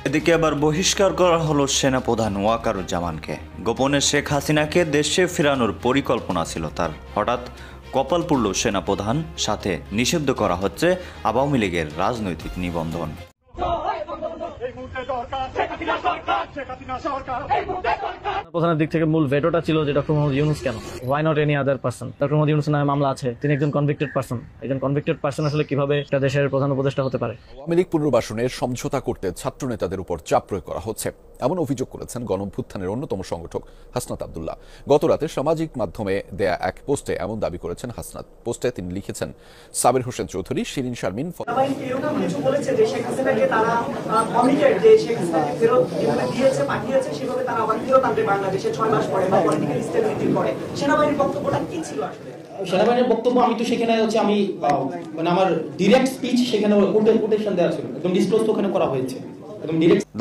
এদিকে আবার বহিষ্কার করা হলো সেনাপ্রধান ওয়াকারুজ্জামানকে। গোপনে শেখ হাসিনাকে দেশে ফেরানোর পরিকল্পনা ছিল তার, হঠাৎ কপাল পুড়ল সেনাপ্রধান, সাথে নিষিদ্ধ করা হচ্ছে আওয়ামী লীগের রাজনৈতিক নিবন্ধন। প্রধানের দিক থেকে মূল ভেটোটা ছিল যে ডক্টর মোহাম্মদ ইউনূস কেন, why not any other person. Doctor Mohammad Yunus নামে মামলা আছে, তিনি একজন কনভিক্টেড পারসন। একজন কনভিক্টেড পারসন আসলে কিভাবে একটা দেশের প্রধান উপদেষ্টা হতে পারে? আওয়ামী লীগ পুনর্বাসনের সমঝোতা করতে ছাত্র নেতাদের উপর চাপ প্রয়োগ করা হচ্ছে, এমন অভিযোগ করেছেন গণঅভ্যুত্থানের অন্যতম সংগঠক হাসনাত আব্দুল্লাহ। গতরাতে সামাজিক মাধ্যমে দেয়া এক পোস্টে এমন দাবি করেছেন হাসনাত। পোস্টে তিনি লিখেছেন, সাবির হোসেন চৌধুরী, শিরিন শারমিন সেনাবাহিনীর বক্তব্য আমি তো সেখানে হচ্ছে আমি মানে আমার ডিরেক্ট স্পিচ সেখানে কোটেশন দেওয়া ছিল, একদম ডিসক্লোজ তো ওখানে করা হয়েছে।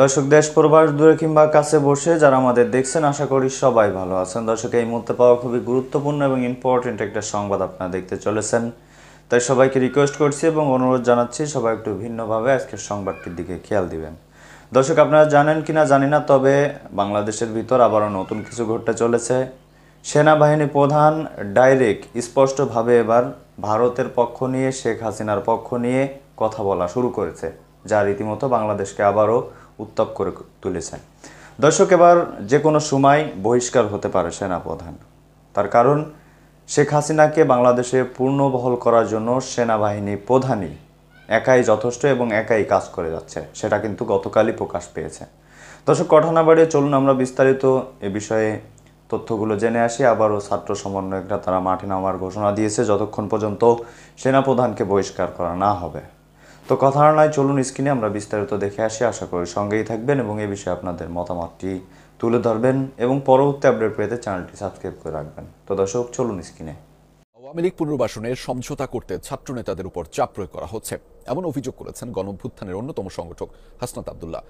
দর্শক, দেশ প্রবাস দূরে কিংবা কাছে বসে যারা আমাদের দেখছেন, আশা করি সবাই ভালো আছেন। দর্শক, এই মুহূর্তে পাওয়া খুবই গুরুত্বপূর্ণ এবং ইম্পর্টেন্ট একটা সংবাদ আপনারা দেখতে চলেছেন, তাই সবাইকে রিকোয়েস্ট করছি এবং অনুরোধ জানাচ্ছি সবাই একটু ভিন্নভাবে আজকের সংবাদটির দিকে খেয়াল দিবেন। দর্শক, আপনারা জানেন কিনা জানি না, তবে বাংলাদেশের ভিতর আবারও নতুন কিছু ঘটতে চলেছে। সেনাবাহিনী প্রধান ডাইরেক্ট স্পষ্টভাবে এবার ভারতের পক্ষ নিয়ে, শেখ হাসিনার পক্ষ নিয়ে কথা বলা শুরু করেছে, যা রীতিমতো বাংলাদেশকে আবারও উত্তপ করে তুলেছে। দর্শক, এবার যে কোনো সময় বহিষ্কার হতে পারে সেনাপ্রধান। তার কারণ, শেখ হাসিনাকে বাংলাদেশে পূর্ণবহাল করার জন্য সেনাবাহিনী প্রধানই একাই যথেষ্ট এবং একাই কাজ করে যাচ্ছে, সেটা কিন্তু গতকালই প্রকাশ পেয়েছে। দর্শক, কথা না বাড়িয়ে চলুন আমরা বিস্তারিত এ বিষয়ে তথ্যগুলো জেনে আসি। আবারও ছাত্র সমন্বয়করা তারা মাঠে নামার ঘোষণা দিয়েছে যতক্ষণ পর্যন্ত সেনাপ্রধানকে বহিষ্কার করা না হবে। তো কথা নয়, চলুন স্ক্রিনে আমরা বিস্তারিত দেখে আসি। আশা করি সঙ্গেই থাকবেন এবং এই বিষয়ে আপনাদের মতামতটি তুলে ধরবেন এবং পরবর্তী আপডেট পেতে চ্যানেলটি সাবস্ক্রাইব করে রাখবেন। তো দর্শক, চলুন স্ক্রিনে। আওয়ামী লীগ পুনর্বাসনের সমঝোতা করতে ছাত্র নেতাদের উপর চাপ প্রয়োগ করা হচ্ছে, এমন অভিযোগ করেছেন গণঅভ্যুত্থানের অন্যতম সংগঠক হাসনাত আব্দুল্লাহ।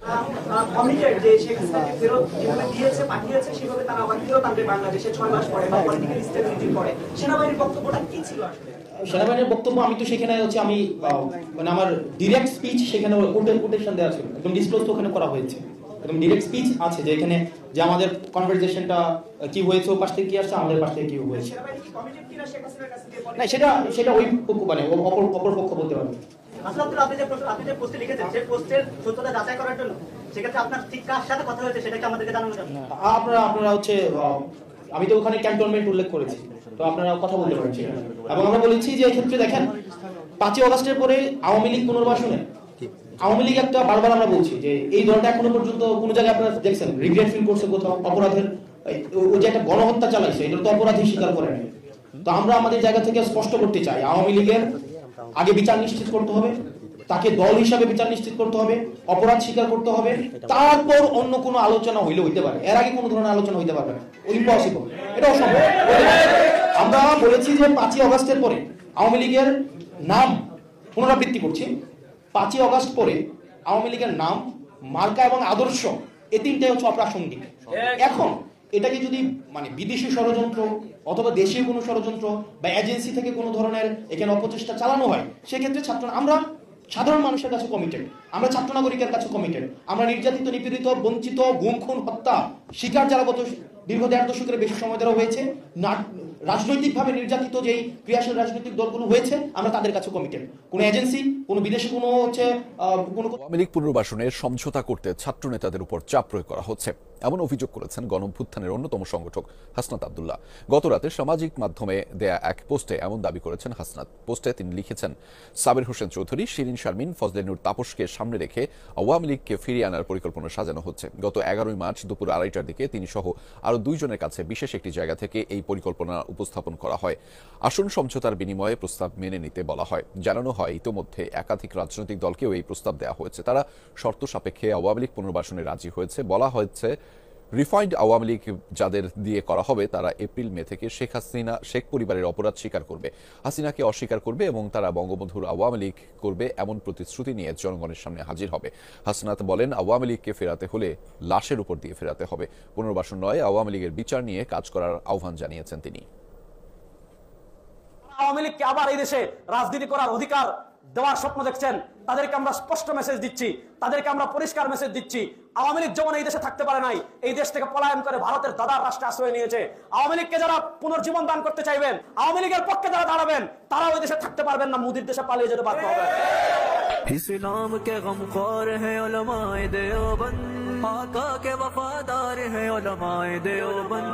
সেনাবাহিনীর বক্তব্য আমি তো সেখানে হচ্ছে আমি মানে আমার ডিরেক্ট স্পিচ সেখানে কোটেশন দেওয়া ছিল, একদম ডিসক্লোজ তো ওখানে করা হয়েছে। একদম ডিরেক্ট স্পিচ আছে যে এখানে যে আমাদের কনভারসেশনটা কি হয়েছে, ওর পাশ থেকে কি আসছে, আমাদের পাশ থেকে কি হয়েছে। না, সেটা ওই পক্ষ মানে অপর পক্ষ বলতে পারবে। আপনি যে পোস্টে লিখেছেন, সেই পোস্টের সত্যতা যাচাই করার জন্য সেক্ষেত্রে আপনার ঠিক কার সাথে কথা হয়েছে সেটা কি আমাদেরকে জানানো যাবে? আপনারা হচ্ছে আমি তো ওখানে ক্যান্টনমেন্ট উল্লেখ করেছি, তো আপনারা কথা বলতে পারছেন। এবং আমরা বলেছি যে এই ক্ষেত্রে দেখেন 5ই আগস্টের পরে আওয়ামী লীগ পুনর্বাসনে আওয়ামী লীগ একটা বারবার আমরা বলছি যে এই দলটা এখনো পর্যন্ত কোনো জায়গায় আপনারা দেখছেন রিগ্রেট ফিল করছে কোথাও, অপরাধের ওই যে একটা গণহত্যা চালাইছে এটা তো অপরাধী স্বীকার করে নাই। তো আমরা আমাদের জায়গা থেকে স্পষ্ট করতে চাই, আওয়ামী লীগের আগে বিচার নিশ্চিত করতে হবে, তাকে দল হিসাবে বিচার নিশ্চিত করতে হবে, অপরাধ স্বীকার করতে হবে, তারপর অন্য কোনো আলোচনা হইতে পারে। এর আগে কোনো ধরনের আলোচনা হইতে পারবে না, ইম্পসিবল, এটা অসম্ভব। আমরা বলেছি যে 5ই আগস্টের পরে আওয়ামী লীগের নাম পুনরাবৃত্তি করছি, 5ই আগস্ট পরে আওয়ামী লীগের নাম, মার্কা এবং আদর্শ এই তিনটাই হচ্ছে অপ্রাসঙ্গিক। এখন এটাকে যদি মানে বিদেশি ষড়যন্ত্র অথবা দেশীয় কোনো ষড়যন্ত্র বা এজেন্সি থেকে কোনো ধরনের এখানে অপচেষ্টা চালানো হয়, সেক্ষেত্রে আমরা সাধারণ মানুষের কাছে কমিটেড, আমরা ছাত্র নাগরিকের কাছে কমিটেড। আমরা নির্যাতিত, নিপীড়িত, বঞ্চিত, গুম, খুন, হত্যা শিকার যারা গত দীর্ঘ 1.5 দশকের বেশি সময় ধরে হয়েছে, রাজনৈতিকভাবে নির্যাতিত যেই ক্রিয়াশীল রাজনৈতিক দলগুলো হয়েছে, আমরা তাদের কাছে কমিটেড। কোনো এজেন্সি, কোনো বিদেশি কোনো হচ্ছে আওয়ামী লীগ পুনর্বাসনের সমঝোতা করতে ছাত্র নেতাদের উপর চাপ প্রয়োগ করা হচ্ছে, এমন অভিযোগ করেছেন গণঅভ্যুত্থানের অন্যতম সংগঠক হাসনাত আব্দুল্লাহ। গতরাতে সামাজিক মাধ্যমে দেয়া এক পোস্টে এমন দাবি করেছেন হাসনাত। পোস্টে তিনি লিখেছেন, সাবির হোসেন চৌধুরী, শিরিন শারমিন, ফজলে নূর তাপসকে সামনে রেখে আওয়ামী লীগকে ফিরিয়ে আনার পরিকল্পনা সাজানো হচ্ছে। গত 11ই মার্চ দুপুর 2:30টার দিকে তিনি সহ আরও 2 জনের কাছে বিশেষ একটি জায়গা থেকে এই পরিকল্পনা উপস্থাপন করা হয়। আসন সমঝোতার বিনিময়ে প্রস্তাব মেনে নিতে বলা হয়। জানানো হয় ইতোমধ্যে একাধিক রাজনৈতিক দলকেও এই প্রস্তাব দেওয়া হয়েছে, তারা শর্ত সাপেক্ষে আওয়ামী লীগ পুনর্বাসনে রাজি হয়েছে। বলা হয়েছে রিফাইন্ড আওয়ামী লীগ যাদের দিয়ে করা হবে তারা এপ্রিল-মে থেকে শেখ পরিবারের অপরাধ স্বীকার করবে, হাসিনাকে অস্বীকার করবে এবং তারা বঙ্গবন্ধুর আওয়ামী লীগ করবে, এমন প্রতিশ্রুতি নিয়ে জনগণের সামনে হাজির হবে। হাসনাত বলেন, আওয়ামী লীগকে ফেরাতে হলে লাশের উপর দিয়ে ফেরাতে হবে, পুনর্বাসন নয়, আওয়ামী লীগের বিচার নিয়ে কাজ করার আহ্বান জানিয়েছেন তিনি। আওয়ামী লীগকে আবার এই দেশে রাজনীতি করার অধিকার দেওয়ার স্বপ্ন দেখছেন, তাদেরকে আমরা স্পষ্ট মেসেজ দিচ্ছি, তাদেরকে আমরা পরিষ্কার মেসেজ দিচ্ছি। আওয়ামী লীগ যেমন এই দেশে থাকতে পারে নাই, এই দেশ থেকে পলায়ন করে ভারতের দাদার রাষ্ট্রে আশ্রয় নিয়েছে। আওয়ামী লীগকে যারা পুনর্জীবন দান করতে চাইবেন, আওয়ামী লীগের পক্ষে যারা দাঁড়াবেন, তারা ওই দেশে থাকতে পারবেন না, মোদির দেশে পালিয়ে যেতে বাধ্য হবে। इस्लाम के गमख्वार हैं उलमाए देवबंद, आका के वफादार हैं उलमाए देवबंद,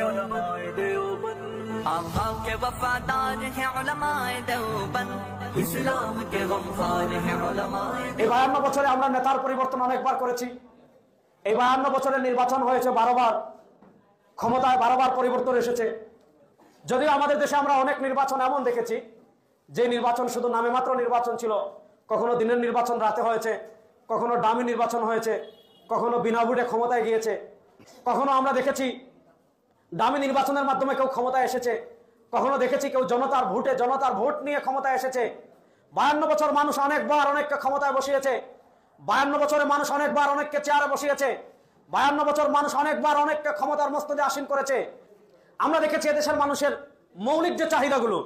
उलमाए देवबंद, आका के वफादार हैं उलमाए देवबंद, इस्लाम के गमख्वार हैं उलमाए। এই 52 বছরে আমরা নেতার পরিবর্তন অনেকবার করেছি। এই 52 বছরের নির্বাচন হয়েছে 12 বার, ক্ষমতায় 12 বার পরিবর্তন এসেছে। যদিও আমাদের দেশে আমরা অনেক নির্বাচন এমন দেখেছি যে নির্বাচন শুধু নামে মাত্র নির্বাচন ছিল। কখনো দিনের নির্বাচন রাতে হয়েছে, কখনো ডামি নির্বাচন হয়েছে, কখনো বিনা ভোটে ক্ষমতায় গিয়েছে। কখনো আমরা দেখেছি ডামি নির্বাচনের মাধ্যমে কেউ ক্ষমতায় এসেছে, কখনো দেখেছি কেউ জনতার ভোট নিয়ে ক্ষমতায় এসেছে। 52 বছর মানুষ অনেকবার অনেককে ক্ষমতায় বসিয়েছে। 52 বছরে মানুষ অনেকবার অনেককে চেয়ারে বসিয়েছে। 52 বছর মানুষ অনেকবার অনেককে ক্ষমতার মস্তদে আসীন করেছে। আমরা দেখেছি এদেশের মানুষের মৌলিক যে চাহিদাগুলো,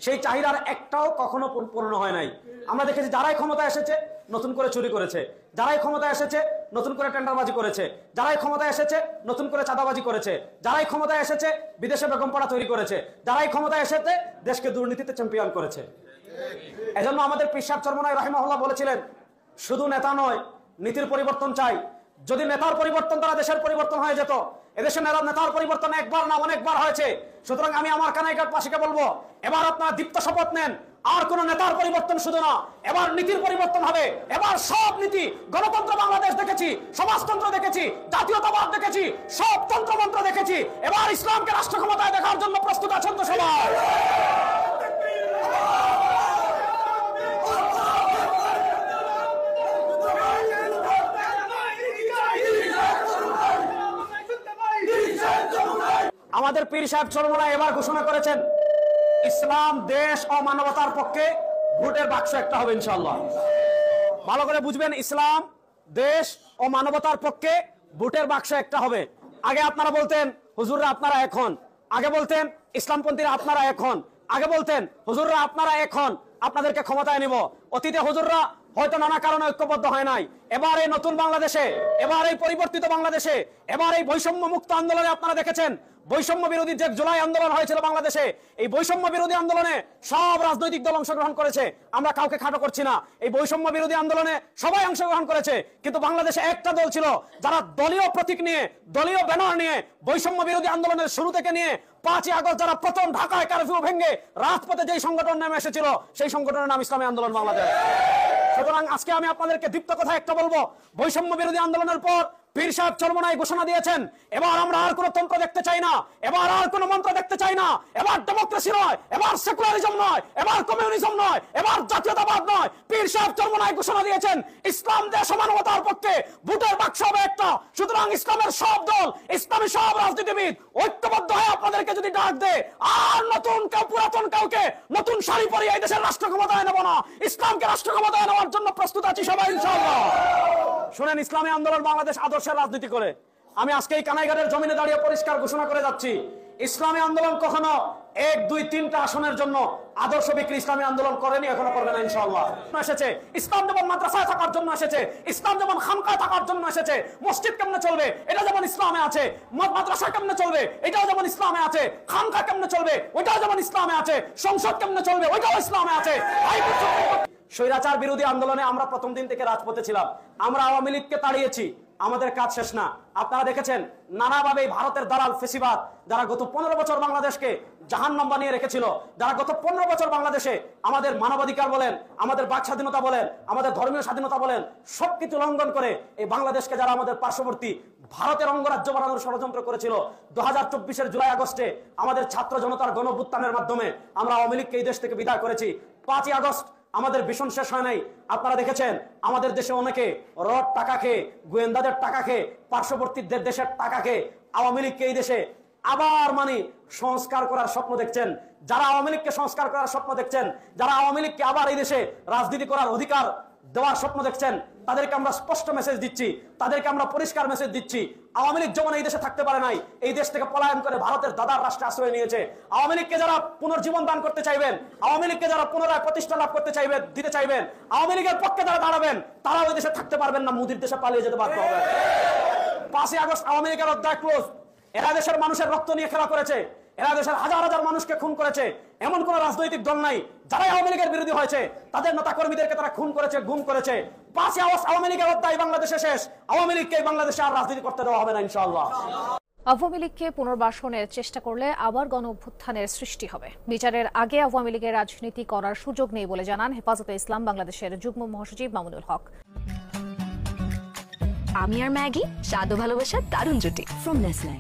সেই চাহিদার একটাও কখনো পূর্ণ হয় নাই। আমরা দেখেছি যারাই ক্ষমতা এসেছে নতুন করে চুরি করেছে, যারাই ক্ষমতা এসেছে নতুন করে টেন্ডারবাজি করেছে, যারাই ক্ষমতা এসেছে নতুন করে চাঁদাবাজি করেছে, যারাই ক্ষমতা এসেছে বিদেশে বেগমপাড়া তৈরি করেছে, যারাই ক্ষমতা এসেছে দেশকে দুর্নীতিতে চ্যাম্পিয়ন করেছে। এজন্য আমাদের পীর সাহেব চরমনাই রাহিমাহুল্লাহ বলেছিলেন, শুধু নেতা নয়, নীতির পরিবর্তন চাই। যদি নেতার পরিবর্তন দ্বারা দেশের পরিবর্তন হয়ে যেত, এদেশে নেতার পরিবর্তন একবার না অনেকবার হয়েছে। সুতরাং আমি আমার কানাইঘাটবাসীকে বলবো, এবার আপনারা দীপ্ত শপথ নেন, আর কোন নেতার পরিবর্তন শুধু না, এবার নীতির পরিবর্তন হবে। এবার সব নীতি, গণতন্ত্র বাংলাদেশ দেখেছি, সমাজতন্ত্র দেখেছি, জাতীয়তাবাদ দেখেছি, সব তন্ত্রমন্ত্র দেখেছি। এবার ইসলামকে রাষ্ট্র ক্ষমতায় দেখার জন্য প্রস্তুত আছেন তো সবাই? আমাদের পীর সাহেব চরমনাই এবার ঘোষণা করেছেন, ইসলাম, দেশ ও মানবতার পক্ষে ভোটের বাক্স একটা হবে ইনশাআল্লাহ। ভালো করে বুঝবেন, ইসলাম, দেশ ও মানবতার পক্ষে ভোটের বাক্স একটা হবে। আগে আপনারা বলতেন হুজুররা আপনারা এখন, আগে বলতেন ইসলামপন্থীরা আপনারা এখন, আগে বলতেন হুজুররা আপনারা এখন আপনাদেরকে ক্ষমতায় নিব। অতীতে হুজুররা হয়তো নানা কারণে ঐক্যবদ্ধ হয় নাই। এবার এই নতুন বাংলাদেশে, এবার এই পরিবর্তিত বাংলাদেশে, এবার এই বৈষম্য মুক্ত আন্দোলনে আপনারা দেখেছেন, বৈষম্য বিরোধী যে জুলাই আন্দোলন হয়েছিল বাংলাদেশে, এই বৈষম্য বিরোধী আন্দোলনে সব রাজনৈতিক দল অংশগ্রহণ করেছে। আমরা কাউকে খাটো করছি না, এই বৈষম্য বিরোধী আন্দোলনে সবাই অংশগ্রহণ করেছে। কিন্তু বাংলাদেশে একটা দল ছিল যারা দলীয় প্রতীক নিয়ে, দলীয় ব্যানার নিয়ে বৈষম্য বিরোধী আন্দোলনের শুরু থেকে নিয়ে 5ই আগস্ট যারা প্রথম ঢাকায় কারফিউ ভেঙে রাজপথে যেই সংগঠন নেমে এসেছিল, সেই সংগঠনের নাম ইসলামী আন্দোলন বাংলাদেশ। সুতরাং আজকে আমি আপনাদেরকে দীপ্ত কথা একটা বলবো, বৈষম্য বিরোধী আন্দোলনের পর পীর সাহেব চরমনাই ঘোষণা দিয়েছেন, এবার আমরা আর কোনো তন্ত্র দেখতে চাই না, এবার আর কোনো মন্ত্র দেখতে চাই না, এবার ডেমোক্রেসি নয়, এবার সেকুলারিজম নয়, এবার কমিউনিজম নয়, এবার জাতীয়তাবাদ নয়। পীর সাহেব চরমনাই ঘোষণা দিয়েছেন, ইসলাম, দেশ ও মানবতার পক্ষে ভোটের বাক্স হবে একটা। সুতরাং ইসলামের সব দল, ইসলামী সব রাজনীতিবিদ ঐক্যবদ্ধ হয়ে আপনাদেরকে যদি ডাক দেয়, আর নতুন কেউ পুরাতন কাউকে নতুন শাড়ি পরিয়ে এই দেশের রাষ্ট্র ক্ষমতায় নেব না, ইসলামকে রাষ্ট্র ক্ষমতায় নেওয়ার জন্য প্রস্তুত আছি সবাই ইনশাআল্লাহ। শুনেন, ইসলামী আন্দোলন বাংলাদেশ আদর্শের রাজনীতি করে আমি আজকে এই কানাইঘাটের জমিনে দাঁড়িয়ে পরিষ্কার ঘোষণা করে যাচ্ছি, ইসলামী আন্দোলন কখনো 1, 2, 3টা আসনের জন্য আদর্শ বিক্রি ইসলামী আন্দোলন করেনি, এখনো করবে না ইনশাআল্লাহ। এসেছে ইসলাম যেমন মাদ্রাসায় থাকার জন্য এসেছে, ইসলাম যেমন খানকায় থাকার জন্য এসেছে, মসজিদ কেমনে চলবে এটা যেমন ইসলামে আছে, মাদ্রাসা কেমনে চলবে এটাও যেমন ইসলামে আছে, খানকা কেমনে চলবে ওইটাও যেমন ইসলামে আছে, সংসদ কেমনে চলবে ওইটাও ইসলামে আছে। স্বৈরাচার বিরোধী আন্দোলনে আমরা প্রথম দিন থেকে রাজপথে ছিলাম, আমরা আওয়ামী লীগকে তাড়িয়েছি, আমাদের কাজ শেষ না। আপনারা দেখেছেন নানাভাবে ভারতের দালাল ফেসিবাদ যারা গত 15 বছর বাংলাদেশকে জাহান্নাম বানিয়ে রেখেছিল, যারা গত 15 বছর বাংলাদেশে আমাদের মানবাধিকার বলেন, আমাদের বাক স্বাধীনতা বলেন, আমাদের ধর্মীয় স্বাধীনতা বলেন, সবকিছু লঙ্ঘন করে এই বাংলাদেশকে যারা আমাদের পার্শ্ববর্তী ভারতের অঙ্গরাজ্য বানানোর ষড়যন্ত্র করেছিল, 2024-এর জুলাই আগস্টে আমাদের ছাত্র জনতার গণঅভ্যুত্থানের মাধ্যমে আমরা আওয়ামী লীগকে এই দেশ থেকে বিদায় করেছি। 5ই আগস্ট আমাদের ভীষণ শেষ হয় নাই। আপনারা দেখেছেন আমাদের দেশে অনেকে রড টাকা খেয়ে, গোয়েন্দাদের টাকা খেয়ে, পার্শ্ববর্তী দেশের টাকা খেয়ে আওয়ামী লীগকে এই দেশে আবার সংস্কার করার স্বপ্ন দেখছেন। যারা আওয়ামী লীগকে সংস্কার করার স্বপ্ন দেখছেন, যারা আওয়ামী লীগকে আবার এই দেশে রাজনীতি করার অধিকার দেওয়ার স্বপ্ন দেখছেন, তাদেরকে আমরা স্পষ্ট মেসেজ দিচ্ছি, তাদেরকে আমরা পরিষ্কার মেসেজ দিচ্ছি। আওয়ামী লীগ যেমন এই দেশে থাকতে পারে নাই, এই দেশ থেকে পলায়ন করে ভারতের দাদার রাষ্ট্রে আশ্রয় নিয়েছে। আওয়ামী লীগকে যারা পুনর্জীবন দান করতে চাইবেন, আওয়ামী লীগকে যারা পুনরায় প্রতিষ্ঠা লাভ করতে চাইবেন, দিতে চাইবেন, আওয়ামী লীগের পক্ষে যারা দাঁড়াবেন, তারা ওই দেশে থাকতে পারবেন না, মোদির দেশে পালিয়ে যেতে বাধ্য হবে। 5ই আগস্ট আওয়ামী লীগের অধ্যায় ক্লোজ। এরা দেশের মানুষের রক্ত নিয়ে খেলা করেছে, এরা দেশের হাজার হাজার মানুষকে খুন করেছে। এমন কোন রাজনৈতিক দল নাই যারা আওয়ামী লীগের বিরোধী হয়েছে, তাদের নেতা কর্মীদেরকে তারা খুন করেছে, গুম করেছে। 5ই আগস্ট আওয়ামী লীগের অধ্যায় বাংলাদেশে শেষ। আওয়ামী লীগকে বাংলাদেশে আর রাজনীতি করতে দেওয়া হবে না ইনশাআল্লাহ। আওয়ামী লীগকে পুনর্বাসনের চেষ্টা করলে আবার গণ অভ্যুত্থানের সৃষ্টি হবে। বিচারের আগে আওয়ামী লীগের রাজনীতি করার সুযোগ নেই বলে জানান হেফাজতে ইসলাম বাংলাদেশের যুগ্ম মহাসচিব মামুনুল হক। আমি আর ম্যাগি স্বাদ ও ভালোবাসার দারুণ জুটি ফ্রম নেসলে।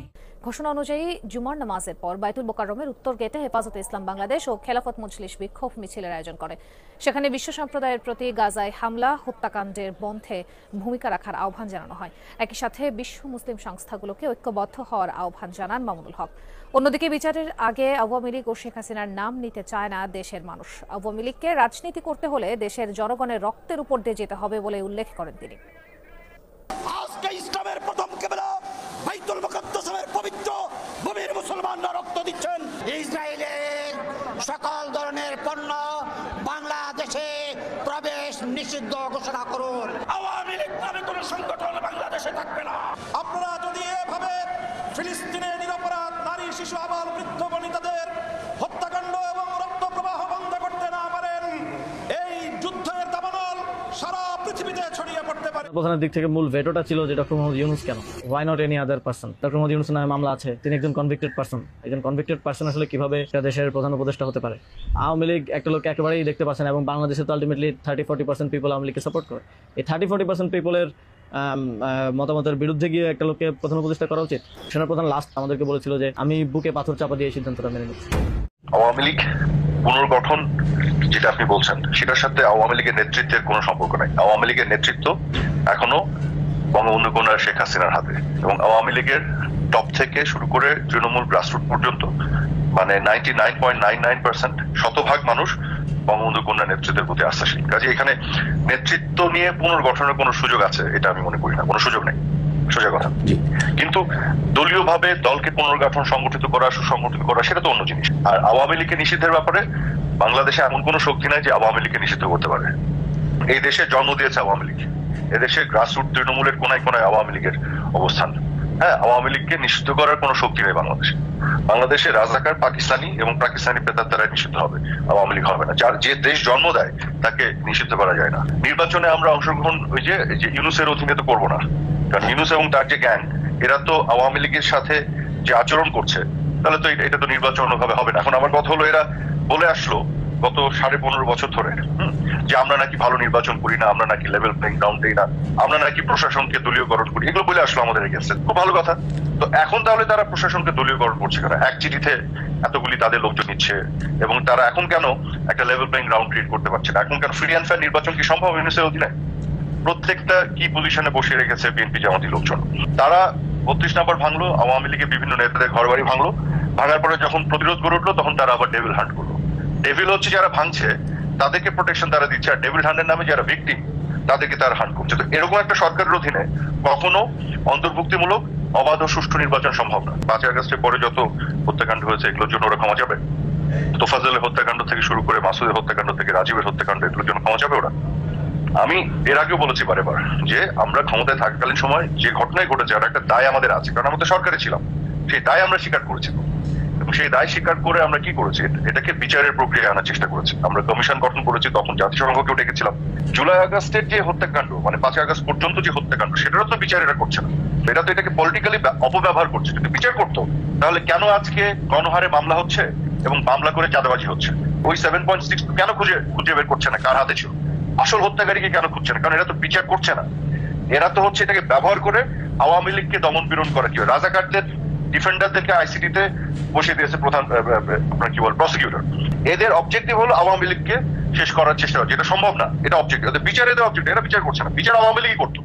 ঘোষণা অনুযায়ী জুমার নামাজের পর বাইতুল মোকাররমের উত্তর গেটে হেফাজতে ইসলাম বাংলাদেশ ও খেলাফত মজলিস বিক্ষোভ মিছিলের আয়োজন করে। সেখানে বিশ্ব সম্প্রদায়ের প্রতি গাজায় হামলা, হত্যাকাণ্ডের বন্ধে ভূমিকা রাখার আহ্বান জানানো হয়। একই সাথে বিশ্ব মুসলিম সংস্থাগুলোকে ঐক্যবদ্ধ হওয়ার আহ্বান জানান মামুনুল হক। অন্যদিকে বিচারের আগে আওয়ামী লীগ ও শেখ হাসিনার নাম নিতে চায় না দেশের মানুষ। আওয়ামী লীগকে রাজনীতি করতে হলে দেশের জনগণের রক্তের উপর দিয়ে যেতে হবে বলে উল্লেখ করেন তিনি। আজকে ইসলামের প্রথম কিবলা বাইতুল মুকাদ্দাসের পবিত্র ভূমির মুসলমানরা রক্ত দিচ্ছেন। ইসরায়েলের সকল ধরনের পণ্য বাংলাদেশে প্রবেশ নিষিদ্ধ ঘোষণা করুন। আওয়ামী লীগ নামে কোনো সংগঠন বাংলাদেশে থাকবে না। আপনারা যদি এভাবে ফিলিস্তিনের নিরপরাধ নারী, শিশু, আবাল, বৃদ্ধ বনিতাদের হত্যাকাণ্ড এবং রক্ত প্রবাহ বন্ধ করতে না পারেন, এই যুদ্ধের দাবানল সারা পৃথিবীতে ছড়িয়ে পড়তে পারে। প্রধানের দিক থেকে মূল ভেটোটা ছিল যে ডক্টর মোহাম্মদ ইউনূস কেন, why not any other person. Doctor Mohammad Yunus নামে মামলা আছে, তিনি একজন কনভিক্টেড পারসন। একজন কনভিক্টেড পারসন আসলে কিভাবে একটা দেশের প্রধান উপদেষ্টা হতে পারে? আওয়ামী লীগ একটা লোক একেবারেই দেখতে পাচ্ছেন, এবং বাংলাদেশে তো আলটিমেটলি 30-40% পিপল আওয়ামী লীগকে সাপোর্ট করে। এই 30-40% পিপলের মতামতের বিরুদ্ধে গিয়ে একটা লোককে প্রধান উপদেষ্টা করা উচিত? সেনাপ্রধান লাস্ট আমাদেরকে বলেছিল যে আমি বুকে পাথর চাপা দিয়ে এই সিদ্ধান্তটা মেনে নিচ্ছি। আওয়ামী লীগ পুনর্গঠন যেটা আপনি বলছেন, সেটার সাথে আওয়ামী লীগের নেতৃত্বের কোনো সম্পর্ক নাই। আওয়ামী লীগের নেতৃত্ব এখনো বঙ্গবন্ধু কন্যা শেখ হাসিনার হাতে, এবং আওয়ামী লীগের টপ থেকে শুরু করে তৃণমূল গ্রাসরুট পর্যন্ত, মানে 99.99% শতভাগ মানুষ বঙ্গবন্ধু কন্যা নেতৃত্বের প্রতি আস্থাশীল। কাজে এখানে নেতৃত্ব নিয়ে পুনর্গঠনের কোনো সুযোগ আছে এটা আমি মনে করি না, কোনো সুযোগ নেই, সোজা কথা। কিন্তু দলীয় ভাবে দলকে পুনর্গঠন, সংগঠিত করা, সুসংগঠিত করা, সেটা তো অন্য জিনিস। আর আওয়ামী লীগকে নিষিদ্ধের ব্যাপারে বাংলাদেশে এমন কোনো শক্তি নাই যে আওয়ামী লীগকে নিষিদ্ধ করতে পারে। এই দেশে জন্ম দিয়েছে আওয়ামী লীগ, এদেশে গ্রাসরুট তৃণমূলের কোনায় কোনায় আওয়ামী লীগের অবস্থান। হ্যাঁ, আওয়ামী লীগকে নিষিদ্ধ করার কোনো শক্তি নেই বাংলাদেশে। বাংলাদেশে রাজাকার, পাকিস্তানি এবং পাকিস্তানি পেতার দ্বারা নিষিদ্ধ হবে, আওয়ামী লীগ হবে না। যার যে দেশ জন্ম দেয় তাকে নিষিদ্ধ করা যায় না। নির্বাচনে আমরা অংশগ্রহণ ওই যে ইউনূসের অধীনে তো করবো না, কারণ ইউনূস এবং তার যে গ্যাং, এরা তো আওয়ামী লীগের সাথে যে আচরণ করছে, তাহলে তো এটা তো নির্বাচন ভাবে হবে না। এখন আমার কথা হলো, এরা বলে আসলো গত 15.5 বছর ধরে যে আমরা নাকি ভালো নির্বাচন করি না, আমরা নাকি লেভেল প্লেইং গ্রাউন্ড দেই না, আমরা নাকি প্রশাসনকে দলীয়করণ করি, এগুলো বলে আসলো আমাদের এগেন্সে। খুব ভালো কথা। তো এখন তাহলে তারা প্রশাসনকে দলীয়করণ করছে কেন? এক চিঠিতে এতগুলি তাদের লোকজন নিচ্ছে, এবং তারা এখন কেন একটা লেভেল প্লেইং গ্রাউন্ড ক্রিয়েট করতে পারছে না? এখন কেন ফ্রি অ্যান্ড ফেয়ার নির্বাচন কি সম্ভব ইউনূসের অধীনে? প্রত্যেকটা কি পজিশনে বসিয়ে রেখেছে বিএনপি জামাতি লোকজন। তারা 32 নম্বর ভাঙলো, আওয়ামী লীগের বিভিন্ন নেতাদের ঘর বাড়ি ভাঙলো, ভাঙার পরে যখন প্রতিরোধ গড়ে উঠলো তখন তারা আবার ডেভিল হান্ট করলো। ডেভিল হচ্ছে যারা ভাঙছে তাদেরকে প্রোটেকশন তারা দিচ্ছে, আর ডেভিল হান্টের নামে যারা ভিকটিম তাদেরকে তারা হান্ট করছে। তো এরকম একটা সরকারের অধীনে কখনো অন্তর্ভুক্তিমূলক অবাধ ও সুষ্ঠু নির্বাচন সম্ভব না। 5 আগস্টের পরে যত হত্যাকাণ্ড হয়েছে এগুলোর জন্য ওরা ক্ষমা যাবে? তোফাজ্জলের হত্যাকাণ্ড থেকে শুরু করে মাসুদের হত্যাকাণ্ড থেকে রাজীবের হত্যাকাণ্ড, এগুলোর জন্য ক্ষমা যাবে ওরা? আমি এর আগেও বলেছি বারেবার যে আমরা ক্ষমতায় থাকাকালীন সময় যে ঘটনাই ঘটেছে, আর একটা দায় আমাদের আছে, কারণ আমরা তো সরকারে ছিলাম, সেই দায় আমরা স্বীকার করেছি, এবং সেই দায় স্বীকার করে আমরা কি করেছি, এটাকে বিচারের প্রক্রিয়ায় আনার চেষ্টা করেছি। আমরা কমিশন গঠন করেছি, তখন জাতিসংঘকেও ডেকেছিলাম। জুলাই আগস্টের যে হত্যাকাণ্ড, মানে 5 আগস্ট পর্যন্ত যে হত্যাকাণ্ড, সেটারও তো বিচার এরা করছে না। এরা তো এটাকে পলিটিক্যালি অপব্যবহার করছে। যদি বিচার করতো তাহলে কেন আজকে গণহারে মামলা হচ্ছে এবং মামলা করে চাঁদাবাজি হচ্ছে? ওই 7.6 কেন খুঁজে বের করছে না কার হাতে ছিল? আসল হত্যাকারীকে কেন খুঁজছে না? কারণ এরা তো বিচার করছে না। এরা তো হচ্ছে এটাকে ব্যবহার করে আওয়ামী লীগকে দমন পীড়ন করা। কি রাজাকারদের ডিফেন্ডারদেরকে আইসিটিতে বসিয়ে দিয়েছে প্রধান আপনার কি বল প্রসিকিউটর। এদের অবজেক্টিভ হলো আওয়ামী লীগকে শেষ করার চেষ্টা, যেটা সম্ভব না। এটা অবজেক্টিভ, বিচার এদের অবজেক্টিভ। এরা বিচার করছে না, বিচার আওয়ামী লীগই করতো।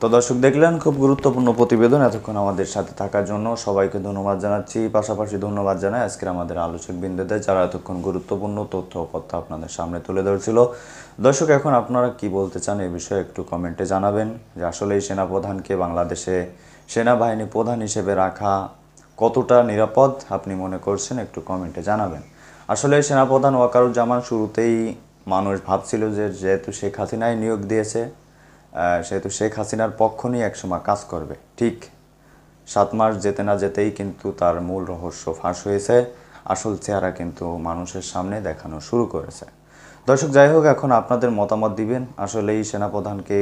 তো দর্শক দেখলেন খুব গুরুত্বপূর্ণ প্রতিবেদন। এতক্ষণ আমাদের সাথে থাকার জন্য সবাইকে ধন্যবাদ জানাচ্ছি। পাশাপাশি ধন্যবাদ জানাই আজকের আমাদের আলোচক বৃন্দদের যারা এতক্ষণ গুরুত্বপূর্ণ তথ্য ও কথা আপনাদের সামনে তুলে ধরছিল। দর্শক এখন আপনারা কি বলতে চান এই বিষয়ে একটু কমেন্টে জানাবেন যে আসলে এই সেনাপ্রধানকে বাংলাদেশে সেনাবাহিনী প্রধান হিসেবে রাখা কতটা নিরাপদ আপনি মনে করছেন একটু কমেন্টে জানাবেন। আসলে সেনাপ্রধান ওয়াকারুজ্জামান শুরুতেই মানুষ ভাবছিল যে যেহেতু শেখ হাসিনাই নিয়োগ দিয়েছে সেহেতু শেখ হাসিনার পক্ষ নিয়ে একসময় কাজ করবে। ঠিক 7 মাস যেতে না যেতেই কিন্তু তার মূল রহস্য ফাঁস হয়েছে, আসল চেহারা কিন্তু মানুষের সামনে দেখানো শুরু করেছে। দর্শক যাই হোক, এখন আপনাদের মতামত দিবেন আসলে এই সেনাপ্রধানকে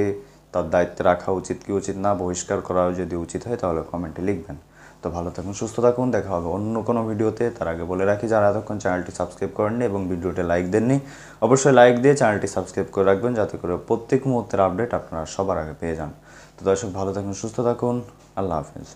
তার দায়িত্বে রাখা উচিত কি উচিত না, বহিষ্কার করা যদি উচিত হয় তাহলে কমেন্টে লিখবেন। তো ভালো থাকুন, সুস্থ থাকুন, দেখা হবে অন্য কোনো ভিডিওতে। তার আগে বলে রাখি যারা এতক্ষণ চ্যানেলটি সাবস্ক্রাইব করেননি এবং ভিডিওতে লাইক দেননি অবশ্যই লাইক দিয়ে চ্যানেলটি সাবস্ক্রাইব করে রাখবেন যাতে করে প্রত্যেক মুহূর্তের আপডেট আপনারা সবার আগে পেয়ে যান। তো দর্শক ভালো থাকুন, সুস্থ থাকুন, আল্লাহ হাফিজ।